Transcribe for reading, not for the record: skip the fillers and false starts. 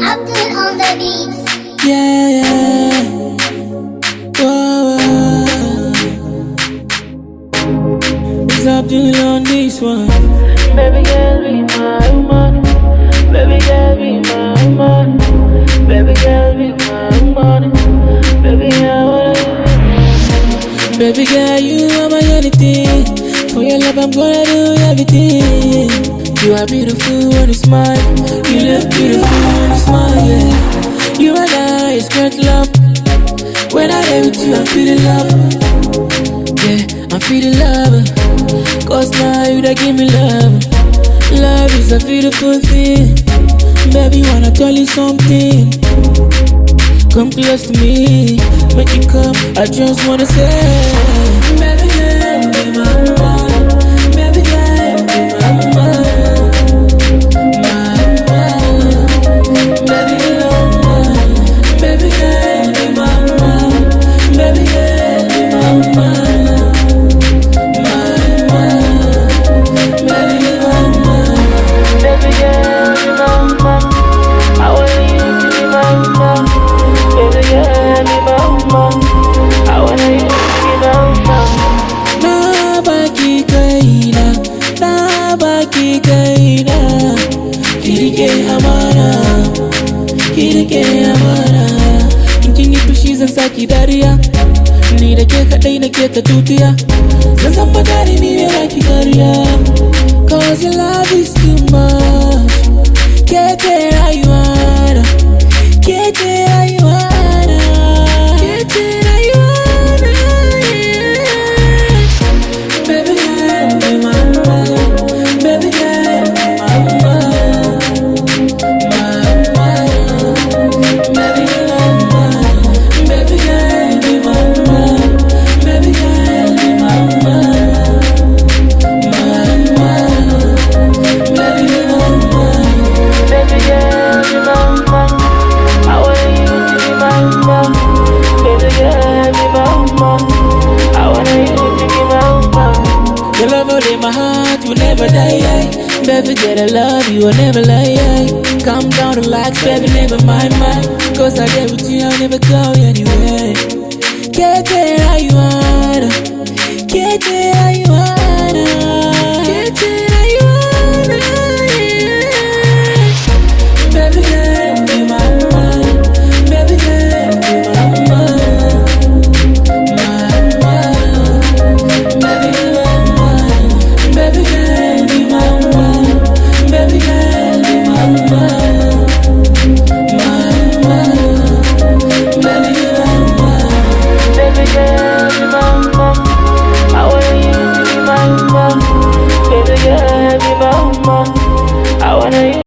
Abdul on the beats. Yeah, yeah. Whoa, whoa. It's Abdul on this one. Baby girl, be my woman. Baby girl, be my woman. Baby girl, be my woman. Baby, I wanna. Baby girl, you are my anything. For your love, I'm gonna do everything. You are beautiful when you smile. You look beautiful when you smile, yeah. You and I, it's great love. When I lay with you, I'm feeling love. Yeah, I'm feeling love. Cause now you that give me love. Love is a beautiful thing. Baby, wanna tell you something. Come close to me, make you come. I just wanna say, baby girl, be my woman. Baby girl, be my woman. My woman. Baby girl, baby girl, be my woman. Baby girl, be my woman. My woman. Baby girl, Baby girl, be my woman. I want you to be my woman. Baby girl, be my woman. I want you to be my woman. na baki kaina, na baki kaina. Kirike amana, kirike amana. In kin yi fushi zan saki dariya, ni da ke kaɗai nake ta tutiya. Zan san magani ni ne baki kariya. Cause your love is too much. Ke ce rayuwana, ke ce rayuwana, ke ce rayuwana, yeah. Baby girl, be my woman. Baby girl, be my woman. My woman. Baby girl, baby girl, be my woman. Baby girl, be my woman. My woman. Baby girl, Baby girl, be my woman. I want you to be my woman. Baby girl, be my woman. I want you to be my woman. your love will in my heart will never die. Baby girl, I love you, I'll never lie. Calm down, relax, baby, never mind. Cause I get with you, I'll never go anywhere. Get there, how you wanna. Get there, how you wanna. Get there, how you wanna, yeah. Baby girl, be my woman. Baby girl, be my woman. My woman. Baby girl, baby girl, be my woman. Baby girl, be my woman. My woman. Baby girl, Baby girl, be my woman.